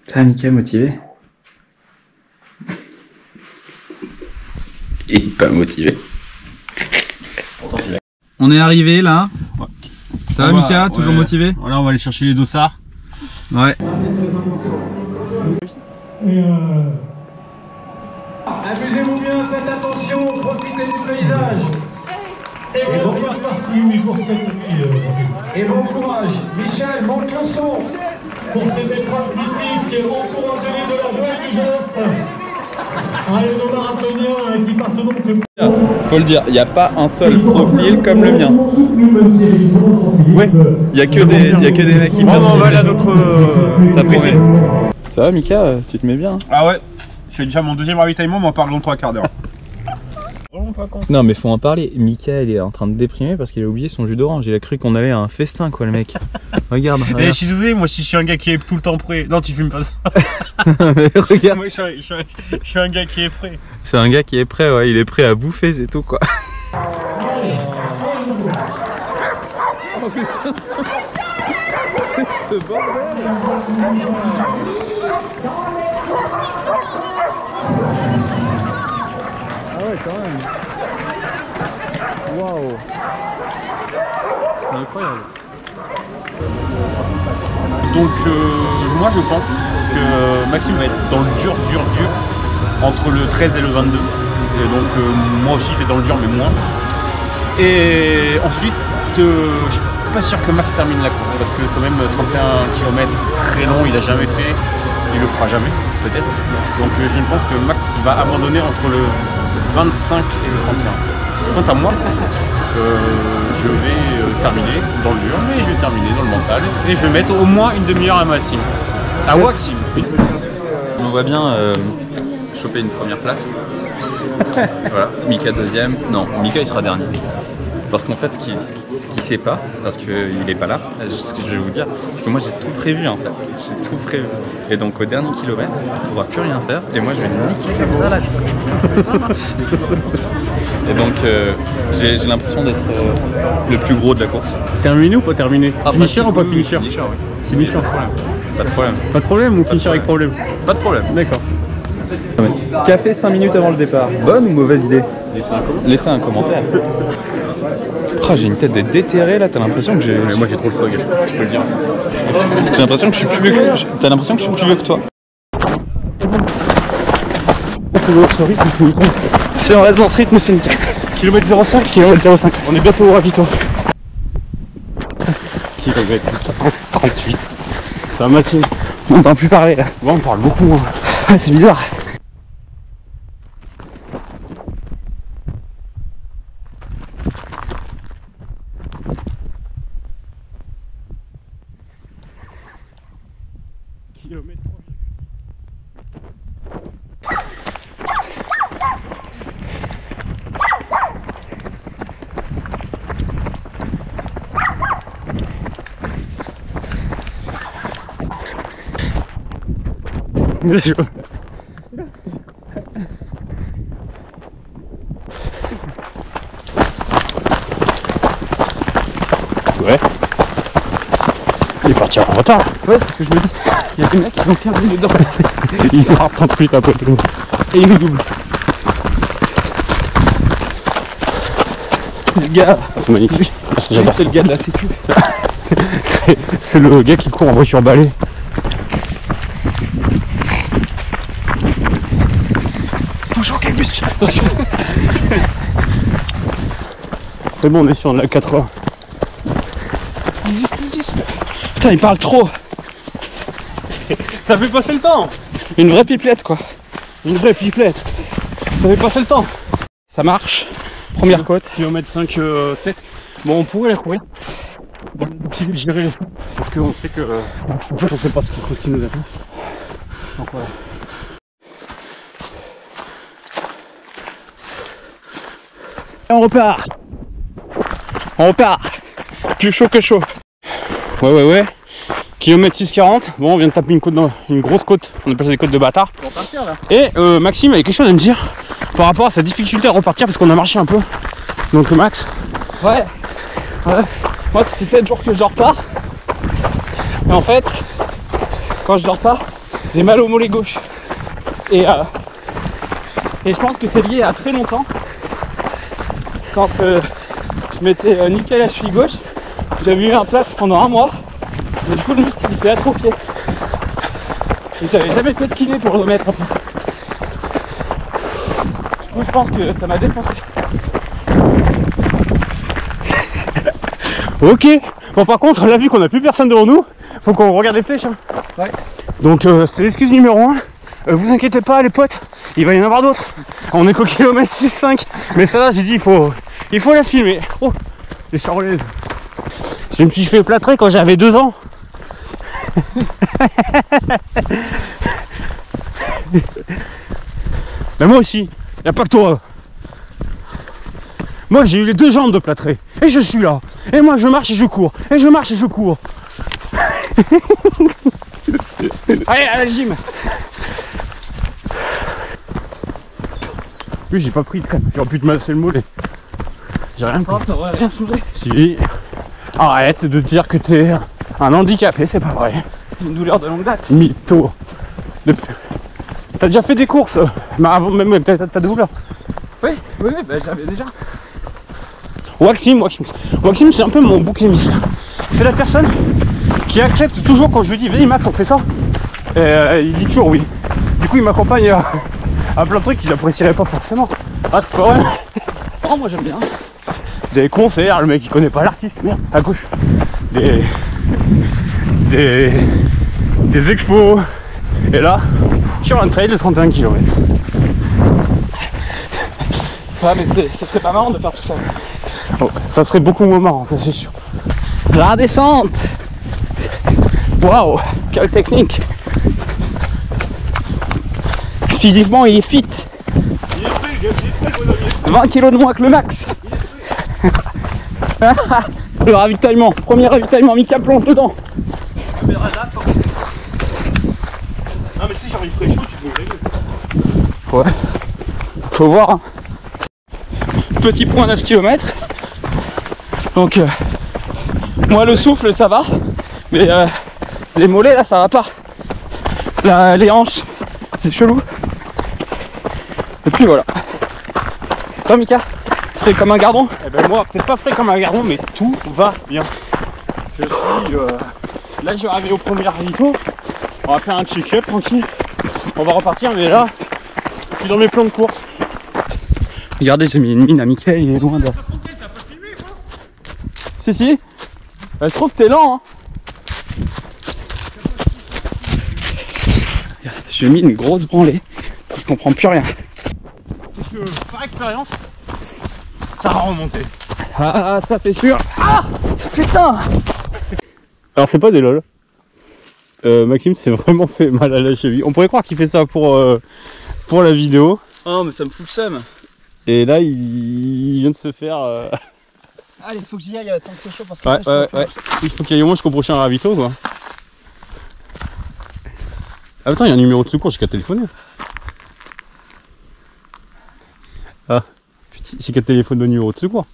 Ça va, Mika, motivé? Il est pas motivé. On est arrivé là. Ouais. Ça va, Mika, toujours motivé? Voilà, on va aller chercher les dossards. Ouais. Amusez-vous bien, faites attention, profitez du paysage. Et bon parti, oui, pour cette nuit. Et bon courage. Michel, monte le son. Pour cette épreuve mythique, encouragez-les de la voix et du geste. Allez, nos marathoniens qui partent donc. Faut le dire, il n'y a pas un seul profil comme le mien. Ouais. Il n'y a que des mecs qui Bon, on va aller à notre. Ça promet. Ça va, Mika, tu te mets bien? Ah ouais, je fais déjà mon deuxième ravitaillement, mais on parle dans 3 quarts d'heure. Non, mais faut en parler. Mika, il est en train de déprimer parce qu'il a oublié son jus d'orange. Il a cru qu'on allait à un festin, quoi, le mec. Regarde. Et je suis désolé, moi si je suis un gars qui est tout le temps prêt. Non, tu fumes pas ça. Mais regarde. Moi je suis un gars qui est prêt. C'est un gars qui est prêt, ouais. Il est prêt à bouffer, c'est tout, quoi. Oh putain. C'est ce bordel. Ah ouais, quand même. Waouh. C'est incroyable. Donc moi je pense que Maxime va être dans le dur entre le 13 et le 22. Et donc moi aussi je vais dans le dur mais moins. Et ensuite je suis pas sûr que Max termine la course parce que quand même 31 km c'est très long, il a jamais fait, il le fera jamais peut-être. Donc je pense que Max va abandonner entre le 25 et le 31. Quant à moi, je vais terminer dans le dur, mais je vais terminer dans le mental et je vais mettre au moins une demi-heure à Maxime. À Maxime. On voit bien choper une première place. Voilà, Mika deuxième. Non, Mika il sera dernier. Parce qu'en fait, ce qu'il sait pas, parce qu'il est pas là, ce que je vais vous dire, c'est que moi j'ai tout prévu en fait. J'ai tout prévu. Et donc au dernier kilomètre, il ne pourra plus rien faire. Et moi je vais niquer comme ça là. Et donc j'ai l'impression d'être le plus gros de la course. Terminé ou pas terminé? Finisher ou pas finisher? Finisher, oui. Finisher. Pas de problème. Pas de problème ou finisher avec problème? Pas de problème. D'accord. Café 5 minutes avant le départ. Bonne ou mauvaise idée? Laissez un commentaire. Oh, j'ai une tête de déterré là, t'as l'impression que j'ai. Moi j'ai trop le swag, je peux le dire. J'ai l'impression que je suis plus vieux que. T'as l'impression que je suis plus vieux que toi. Si on reste dans ce rythme, c'est nickel. Kilomètre 0,5, kilomètre 0,5. On est bientôt au ravito. Kilomètre 38. Ça va, Maxime? On n'entend plus parler là. Ouais, on parle beaucoup. Hein. Ah, c'est bizarre. Kilomètre 3. Ouais. Il est parti en retard. Ouais, c'est ce que je me dis. Il y a des mecs qui ont 15 minutes de retard. Il fera 30 minutes après tout. Et il nous double. C'est le gars. Ah, c'est magnifique. J'adore. C'est le gars de la sécu. C'est le gars qui court en voiture balai. Bonjour quel bus. C'est bon, on est sur la 80. Putain, il parle trop. Ça fait passer le temps. Une vraie pipelette quoi. Une vraie pipelette. Ça fait passer le temps. Ça marche. Première côte. Kilomètre 5, 7. Bon, on pourrait la courir. Bon, gérer. Parce qu'on sait que. En fait, on sait pas ce qui nous attend. Donc voilà. Et on repart. On repart. Plus chaud que chaud. Ouais. Kilomètre 6,40. Bon, on vient de taper une grosse côte. On appelle ça des côtes de bâtard. Pour partir là. Et Maxime avait quelque chose à me dire par rapport à sa difficulté à repartir parce qu'on a marché un peu. Donc Max. Ouais. Moi, ça fait 7 jours que je dors pas. Et en fait, quand je dors pas, j'ai mal au mollet gauche. Et je pense que c'est lié à très longtemps. Quand je m'étais niqué la cheville gauche, j'avais eu un plâtre pendant 1 mois. Et du coup le muscle il s'est atrophié. Et j'avais jamais fait de kiné pour le remettre après. Du coup je pense que ça m'a défoncé. Ok. Bon par contre là vu qu'on a plus personne devant nous, faut qu'on regarde les flèches. Hein. Ouais. Donc c'était l'excuse numéro 1. Vous inquiétez pas les potes, il va y en avoir d'autres. On est qu'au kilomètre 6-5. Mais ça là j'ai dit il faut la filmer. Oh les charolaises. Je me suis fait plâtrer quand j'avais 2 ans. Mais moi aussi, y a pas que toi. Moi j'ai eu les 2 jambes de plâtrer. Et je suis là. Et moi je marche et je cours. Et je marche et je cours. Allez à la gym. Lui j'ai pas pris de crème. J'aurais pu te masser le mollet. J'ai rien pris. Oh, t'aurais rien soulevé. Si. Arrête de dire que t'es un handicapé, c'est pas vrai. C'est une douleur de longue date. Mytho. T'as déjà fait des courses, mais avant même t'as de douleur. Oui, bah j'avais déjà. Waxime c'est un peu mon bouc émissaire. C'est la personne qui accepte toujours quand je lui dis vas-y Max on fait ça. Et il dit toujours oui. Du coup il m'accompagne à plein de trucs qu'il apprécierait pas forcément. Ah c'est pas vrai. Oh moi j'aime bien. Des concerts, le mec il connaît pas l'artiste, merde, à gauche. Des expos. Et là, sur un trail de 31 km. Ouais mais ça serait pas marrant de faire tout ça. Oh, ça serait beaucoup moins marrant, ça c'est sûr. La descente. Waouh, quelle technique. Physiquement il est fit. 20 kg de moins que le max. Le ravitaillement, premier ravitaillement, Mika plonge dedans. Non mais si genre il ferait chaud, tu peux régler. Ouais, faut voir. Hein. Petit point 9 km. Donc moi le souffle ça va, mais les mollets là ça va pas. Là, les hanches, c'est chelou. Et puis voilà. Toi Mika, frais comme un gardon? Eh ben moi, peut-être pas frais comme un gardon, mais tout va bien. Je suis... Là je vais arriver au premier ravito. On va faire un check-up tranquille. On va repartir, mais là, je suis dans mes plans de course. Regardez, j'ai mis une mine à Mika, il est loin de... T'as pas filmé quoi? Si. Je trouve que t'es lent hein. J'ai mis une grosse branlée. Je comprends plus rien. Parce que par expérience, ça va remonter. Ah ça c'est sûr. Ah putain. Alors c'est pas des lol. Maxime s'est vraiment fait mal à la cheville. On pourrait croire qu'il fait ça pour la vidéo. Oh mais ça me fout le seum. Et là il vient de se faire... Allez, faut que j'y aille tant que c'est chaud parce que Ouais. Il faut qu'il y ait au moins jusqu'au prochain ravito quoi. Ah attends, il y a un numéro de secours, j'ai qu'à téléphoner. Ah, j'ai qu'à téléphoner au numéro de secours.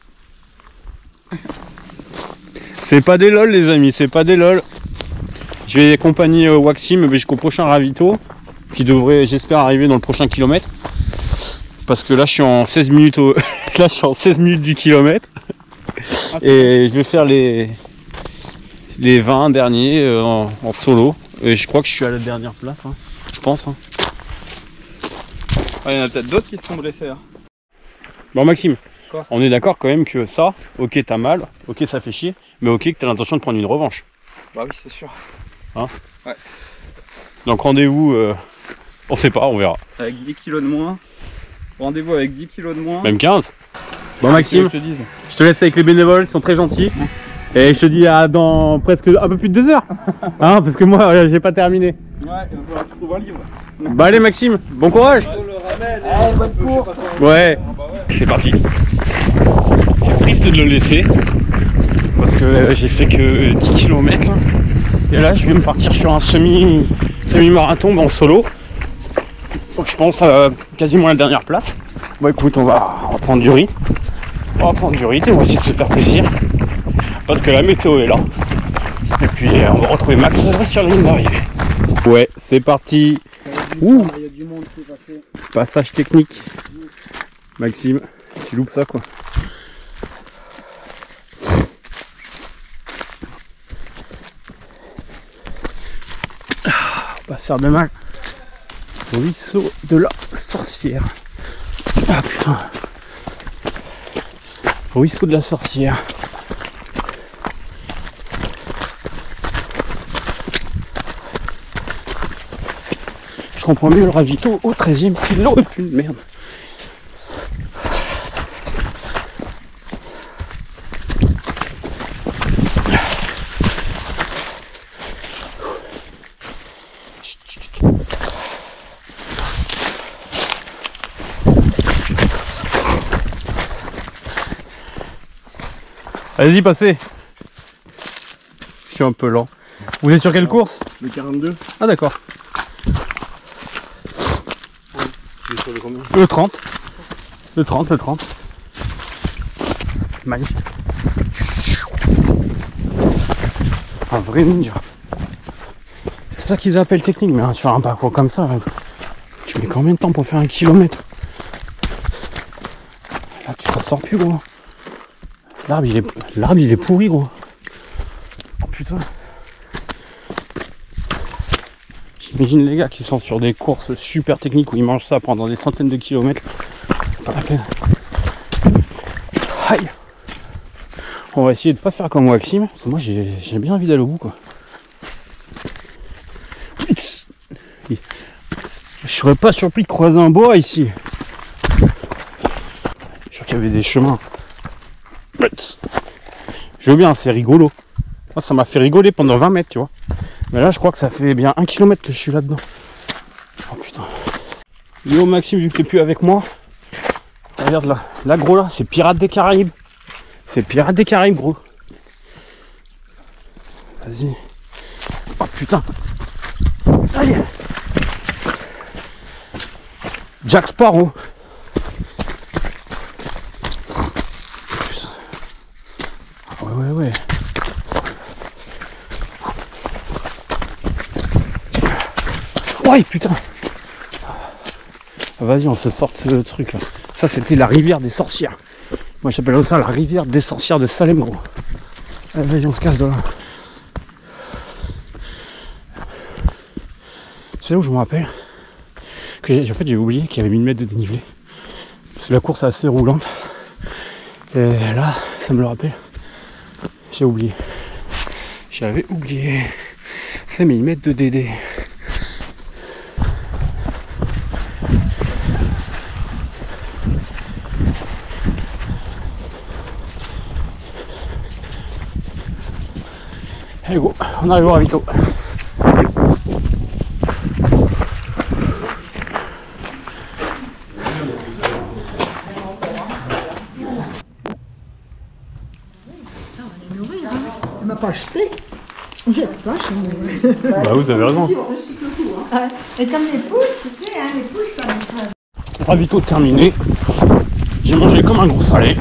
C'est pas des lol les amis, c'est pas des lol. Je vais accompagner Waxime jusqu'au prochain ravito, qui devrait j'espère arriver dans le prochain kilomètre. Parce que là je suis en 16 minutes là je suis en 16 minutes du kilomètre. Et je vais faire les 20 derniers en solo. Et je crois que je suis à la dernière place, hein. Je pense. Hein. Il y en a peut-être d'autres qui se sont blessés. Hein. Bon Maxime, quoi? On est d'accord quand même que ça, ok t'as mal, ok ça fait chier, mais ok que t'as l'intention de prendre une revanche. Bah oui c'est sûr. Hein? Ouais. Donc rendez-vous, on sait pas, on verra. Avec 10 kg de moins. Rendez-vous avec 10 kg de moins. Même 15. Bon Maxime, je te dise. je te laisse avec les bénévoles, ils sont très gentils. Et je te dis à dans presque un peu plus de 2 heures. Hein, parce que moi j'ai pas terminé. Ouais, il va falloir que je trouve un livre. Bah allez Maxime, bon courage. Allez, bonne course. Ouais, c'est parti. C'est triste de le laisser. Parce que j'ai fait que 10 km. Et là je vais me partir sur un semi-marathon en solo. Donc je pense à quasiment la dernière place. Bon écoute, on va prendre du riz. On va prendre du riz et on va essayer de se faire plaisir. Parce que la météo est là. Et puis on va retrouver Max sur la ligne d'arrivée. Ouais, c'est parti. Ouh. Passage technique. Maxime, tu loupes ça quoi. Pas faire de mal. Ruisseau de la sorcière. Ah putain. Ruisseau de la sorcière. Je comprends mieux le ravito au 13e kilo et plus de merde. Allez-y, passez. Je suis un peu lent. Vous êtes sur quelle course? Le 42. Ah d'accord. Il est sur le combien? Le 30. Le 30, le 30. Magnifique. Un vrai ninja. C'est ça qu'ils appellent technique, mais sur un parcours comme ça, tu mets combien de temps pour faire 1 kilomètre? Là tu t'en sors plus gros. L'arbre il est pourri gros. Oh putain. J'imagine les gars qui sont sur des courses super techniques où ils mangent ça pendant des centaines de kilomètres. Pas la peine. Aïe. On va essayer de pas faire comme Maxime, parce que moi j'ai bien envie d'aller au bout quoi. Je serais pas surpris de croiser un bois ici. Je suis sûr qu'il y avait des chemins. Je veux bien, c'est rigolo. Moi ça m'a fait rigoler pendant 20 mètres tu vois. Mais là je crois que ça fait bien 1 km que je suis là-dedans. Oh putain. Yo Maxime, vu que t'es plus avec moi. Regarde là, là gros là, c'est Pirates des Caraïbes. C'est Pirates des Caraïbes gros. Vas-y. Oh putain. Allez. Jack Sparrow. Ouais. Ouais putain. Vas-y, on se sort de ce truc là. Ça c'était la rivière des sorcières. Moi j'appelle ça la rivière des sorcières de Salem gros. Allez, vas-y, on se casse de là. C'est là où je me rappelle que en fait j'ai oublié qu'il y avait 1000 mètres de dénivelé. Parce que la course est assez roulante. Et là, ça me le rappelle. J'ai oublié. J'avais oublié. 5000 mètres de DD. Allez go, on arrive au ravito. Elle m'a pas acheté. Jette pas chez moi. Bah vous avez raison. Et comme les poules, tu sais, hein, les poules, ça me... Ravito terminé. J'ai mangé comme un gros salé.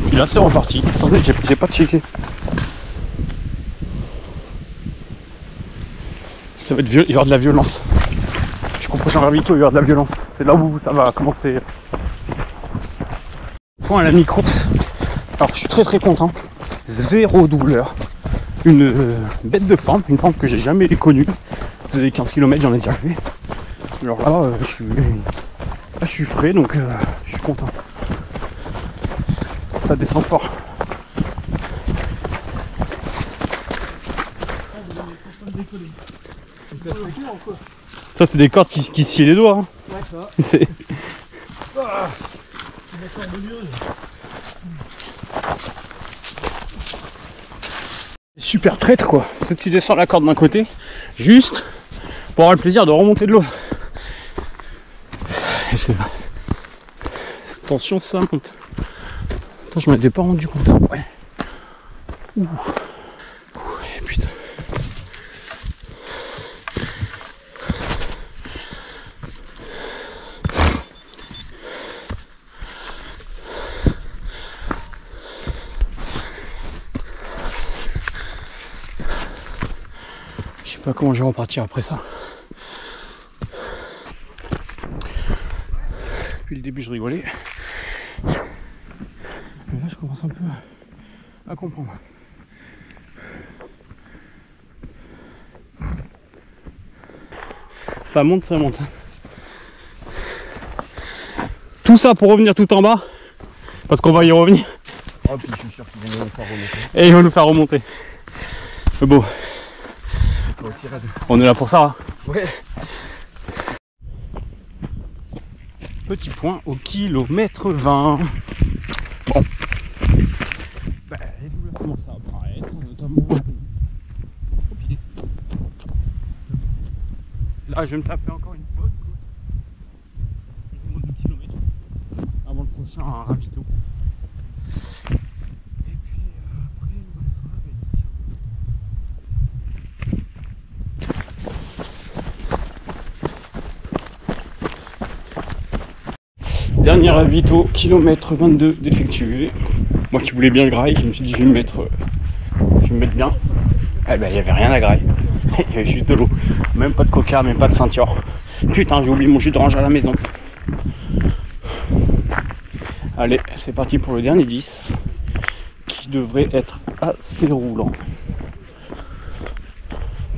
Puis là c'est reparti. Attendez, j'ai pas checké. Ça va être il va y avoir de la violence. Jusqu'au prochain ravito, il va y avoir de la violence. C'est là où ça va commencer. Point à la mi-course. Alors je suis très content. 0 douleur. Une bête de forme, une forme que j'ai jamais connue. Les 15 km j'en ai déjà fait. Alors là, je suis frais donc je suis content. Ça descend fort. Ça c'est des cordes qui scient les doigts. Hein. Ouais, ça va. C'est... Super traître quoi. Faut que tu descends la corde d'un côté, juste pour avoir le plaisir de remonter de l'autre. Et c'est vrai. Cette tension ça monte. Attends, je m'en étais pas rendu compte. Ouais. Ouh. Ouais, putain. Je sais pas comment je vais repartir après ça. Depuis le début je rigolais. Mais là je commence un peu à comprendre. Ça monte, ça monte. Tout ça pour revenir tout en bas. Parce qu'on va y revenir. Oh, puis je suis sûr qu'ils vont nous faire remonter. Et ils vont nous faire remonter. Mais bon. On est là pour ça. Hein. Ouais. Petit point au kilomètre 20. Bon. Bah, les douleurs commencent à apparaître, notamment au pied. Là, je vais me taper encore une bonne côte. Moins de 2 km avant le prochain ravito. Et puis après, il va falloir dernier ravito, kilomètre 22 d'effectué. Moi qui voulais bien le graille, je me suis dit je vais me mettre bien. Eh ben il n'y avait rien à graille. Il y avait juste de l'eau. Même pas de coca, même pas de ceinture. Putain, j'ai oublié mon jus d'orange à la maison. Allez, c'est parti pour le dernier 10. Qui devrait être assez roulant.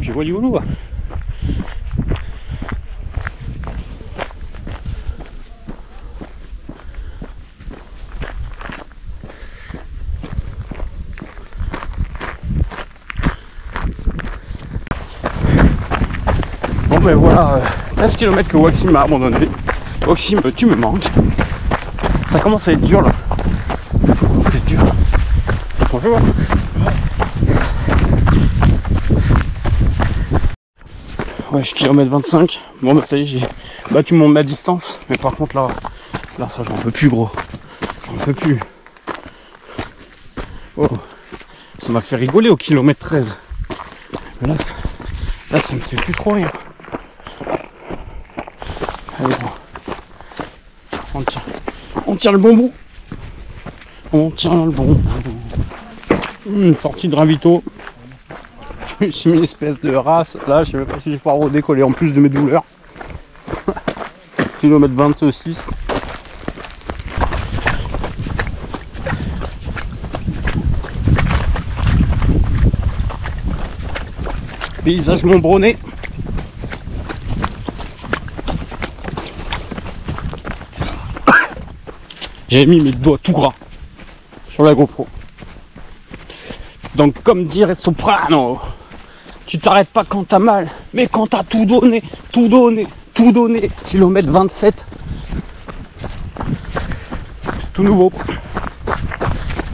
Puis voilà. Bon ben voilà, 13 km que Waxime m'a abandonné. Waxime, tu me manques. Ça commence à être dur là. Ça commence à être dur. Bonjour. Ouais, je kilomètre 25. Bon bah ça y est, j'ai battu ma distance. Mais par contre là ça j'en peux plus gros. J'en peux plus. Oh, ça m'a fait rigoler au kilomètre 13. Mais là ça me fait plus trop rire. Allez, bon. On tient le bon bout. On tient le bon bout. Une sortie de ravito. Je me suis mis une espèce de race. Là, je sais même pas si je vais pouvoir redécoller en plus de mes douleurs. Kilomètre 26. Paysage Montbronné. J'ai mis mes doigts tout gras sur la GoPro. Donc comme dirait Soprano, tu t'arrêtes pas quand t'as mal, mais quand t'as tout donné. Kilomètre 27. Tout nouveau.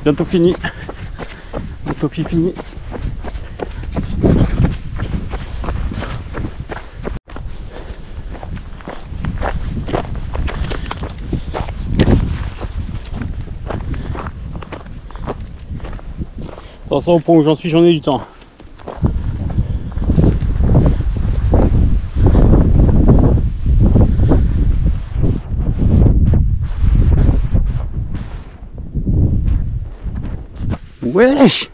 Bientôt fini. Bientôt fini. Attention au point où j'en suis, j'en ai du temps. Wesh!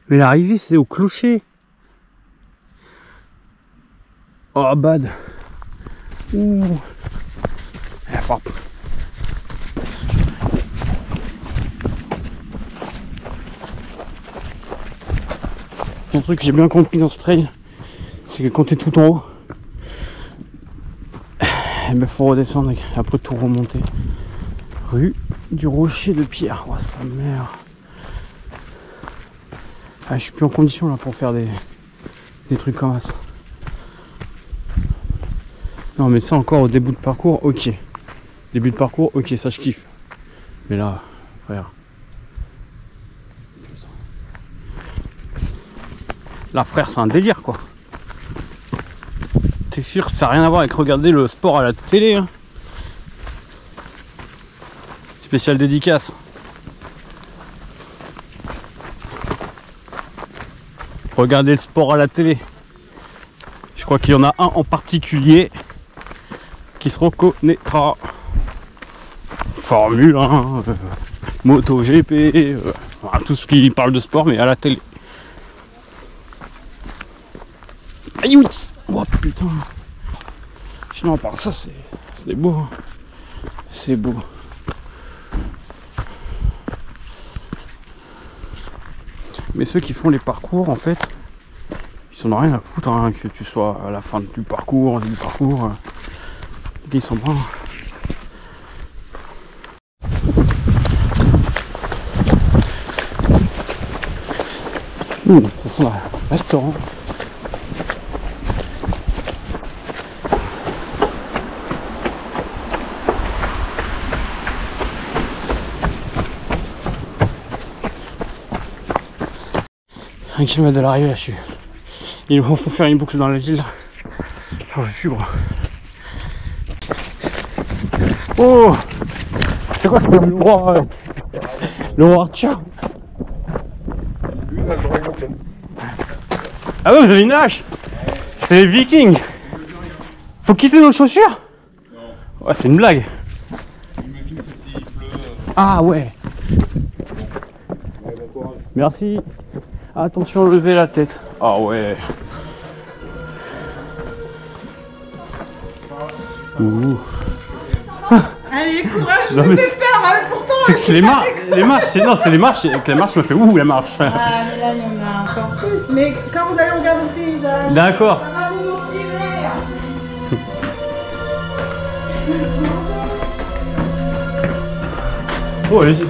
Mais l'arrivée c'est au clocher. Oh bad. Ouh. La frappe. Un truc que j'ai bien compris dans ce trail, c'est que quand tu es tout en haut, il ben faut redescendre et après tout remonter. Rue du Rocher de Pierre. Oh sa mère. Ah, je suis plus en condition là pour faire des trucs comme ça. Non mais ça encore au début de parcours, ok. Début de parcours, ok, ça je kiffe. Mais là, frère. Là frère, c'est un délire quoi. C'est sûr que ça n'a rien à voir avec regarder le sport à la télé. Hein. Spécial dédicace. Regardez le sport à la télé. Je crois qu'il y en a un en particulier qui se reconnaîtra. Formule 1, MotoGP, tout ce qui parle de sport mais à la télé. Aïe, oui. Oh putain. Sinon, à part ça, c'est beau. Hein. C'est beau. Mais ceux qui font les parcours, en fait, ils en ont rien à foutre, hein, que tu sois à la fin du parcours, ils sont pas. Ça sent un restaurant. Un kilomètre de l'arrivée, là, il faut faire une boucle dans la ville. J'en vais plus, gros. Oh, c'est quoi ce endroit? Le Arthur. Ah ouais, vous avez une hache. C'est les Vikings. Faut quitter nos chaussures. Ouais, c'est une blague. Ah ouais. Merci. Attention, levez la tête. Ah ouais. Ouh. Allez, courage, je Non, vous mais ai fait peur, hein, pourtant. C'est que c'est les marches. Non, c'est les marches. Avec la marche, ça me fait ouh la marche. Ah, mais là, il y en a encore plus. Mais quand vous allez regarder le paysage, D'accord. ça va vous motiver. Oh, allez-y.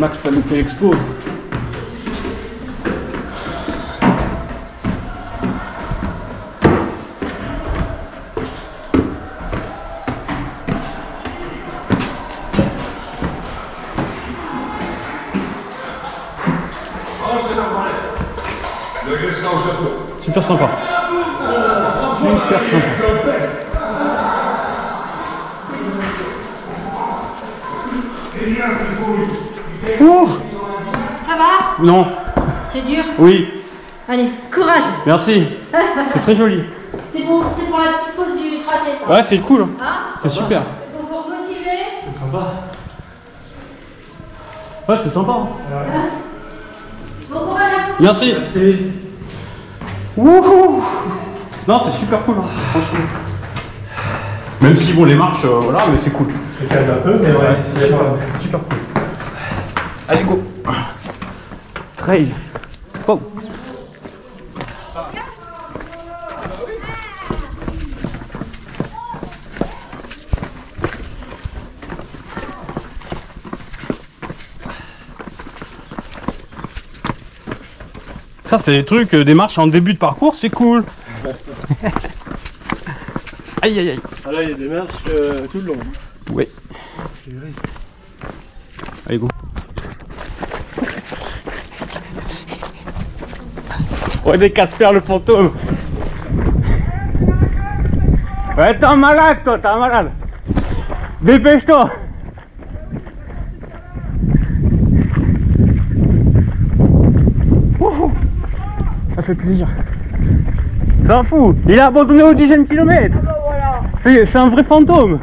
Max, t'as loupé l'expo. Super sympa. Super sympa. Ouh. Ça va? Non. C'est dur? Oui. Allez, courage! Merci. C'est très joli. C'est pour la petite pause du trajet, ça. Ouais, c'est cool. Hein? C'est super. C'est pour vous motiver. C'est sympa. Ouais, c'est sympa. Bon courage à vous! Merci. Wouhou. Non, c'est super cool, hein, franchement. Même si bon, les marches, voilà, mais c'est cool. C'est quand même un peu, mais ouais, c'est super cool. Allez, go. Trail. Go. Ça, c'est des trucs, des marches en début de parcours, c'est cool. Aïe aïe aïe. Ah là, il y a des marches tout le long. Oui. Allez, go. Ouais, des 4 faire le fantôme. Ouais, t'es un malade, toi, t'es un malade. Dépêche-toi. Ça fait plaisir. C'est un fou. Il a abandonné au 10e kilomètre. C'est un vrai fantôme.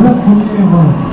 La première